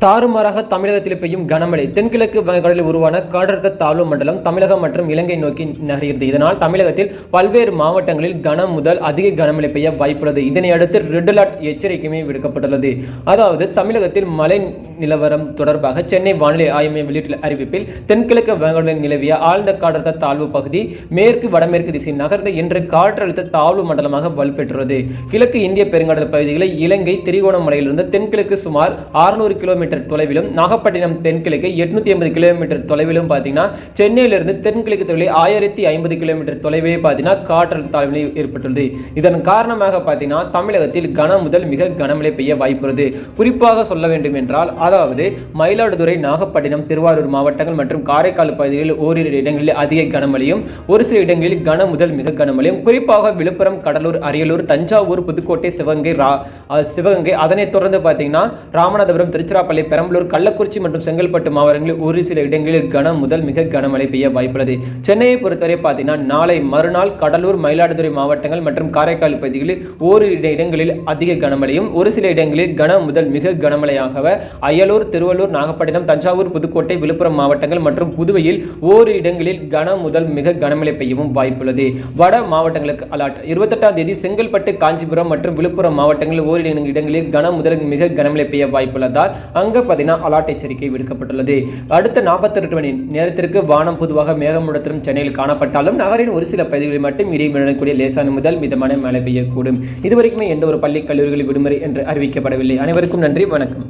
தாறுமாறாக தமிழகத்தில் பெய்யும் கனமழை. தென்கிழக்கு வங்கக்கடலில் உருவான காற்றழுத்த தாழ்வு மண்டலம் தமிழகம் மற்றும் இலங்கை நோக்கி நகர்கிறது. இதனால் தமிழகத்தில் பல்வேறு மாவட்டங்களில் கனம் முதல் அதிக கனமழை பெய்ய வாய்ப்புள்ளது. இதனையடுத்து ரெட் அலர்ட் எச்சரிக்கையுமே விடுக்கப்பட்டுள்ளது. அதாவது தமிழகத்தில் மழை நிலவரம் தொடர்பாக சென்னை வானிலை ஆய்வு மையம் வெளியிட்டுள்ள அறிவிப்பில் தென்கிழக்கு வங்கக்கடலில் நிலவிய ஆழ்ந்த காற்றழுத்த தாழ்வு பகுதி மேற்கு வடமேற்கு திசையில் நகர்ந்து இன்று காற்றழுத்த தாழ்வு மண்டலமாக வலுப்பெற்றுள்ளது. கிழக்கு இந்திய பெருங்கடல் பகுதிகளை இலங்கை திரிகோணமலையிலிருந்து தென்கிழக்கு சுமார் 600 கிலோமீட்டர் தொலைவிலும், நாகப்பட்டினம் தென்கிழக்கு 880 கிலோமீட்டர் தொலைவிலும் பார்த்தீங்கன்னா சென்னையிலிருந்து தென்கிழக்கு தொலைவில் 1050 கிலோமீட்டர் தொலைவே பார்த்தீங்கன்னா காற்றழுத்த தாழ்வு ஏற்பட்டுள்ளது. இதன் காரணமாக பார்த்தீங்கன்னா தமிழகத்தில் கன முதல் மிக கனமழை பெய்ய வாய்ப்புள்ளது. குறிப்பாக சொல்ல வேண்டும் என்றால், அதாவது மயிலாடுதுறை, நாகப்பட்டினம், திருவாரூர் மாவட்டங்கள் மற்றும் காரைக்கால் பகுதிகளில் ஓரிரு இடங்களில் அதிக கனமழையும், ஒரு சில இடங்களில் கன முதல் மிக கனமழையும், குறிப்பாக விழுப்புரம், கடலூர், அரியலூர், தஞ்சாவூர், புதுக்கோட்டை, சிவகங்கை அதனைத் தொடர்ந்து பார்த்தீங்கன்னா ராமநாதபுரம், திருச்சிராப்பள்ளி, பெரம்பலூர், கள்ளக்குறிச்சி மற்றும் செங்கல்பட்டு மாவட்டங்களில் ஒரு சில இடங்களில் கன முதல் மிக கனமழை பெய்ய வாய்ப்புள்ளது. சென்னையை பொறுத்தவரை பார்த்தீங்கன்னா நாளை மறுநாள் கடலூர், மயிலாடுதுறை மாவட்டங்கள் மற்றும் காரைக்கால் பகுதிகளில் ஓரிரு இடங்களில் அதிக கனமழையும், ஒரு சில இடங்களில் கன முதல் மிக கனமழையாக அரியலூர், திருவள்ளூர், நாகப்பட்டினம், தஞ்சாவூர், புதுக்கோட்டை, விழுப்புரம் மாவட்டங்கள் மற்றும் புதுவையில் ஓரிரு இடங்களில் கன முதல் மிக கனமழை பெய்யவும் வாய்ப்புள்ளது. வட மாவட்டங்களுக்கு அலர்ட். 28ஆம் தேதி செங்கல்பட்டு, காஞ்சிபுரம் மற்றும் விழுப்புரம் மாவட்டங்களில் ஓரிரு இடங்களில் கன முதல் மிக கனமழை பெய்ய வாய்ப்புள்ளதால் அங்க பார்த்தீங்கன்னா அலர்ட் எச்சரிக்கை விடுக்கப்பட்டுள்ளது. அடுத்த 48 மணி நேரத்திற்கு வானம் பொதுவாக மேகமூட்டத்துடன் சென்னையில் காணப்பட்டாலும் நகரின் ஒரு சில பகுதிகளில் மட்டும் இடியுடன் லேசான முதல் மிதமான மழை பெய்யக்கூடும். இதுவரைக்குமே எந்த ஒரு பள்ளி கல்லூரிகளில் விடுமுறை என்று அறிவிக்கப்படவில்லை. அனைவருக்கும் நன்றி, வணக்கம்.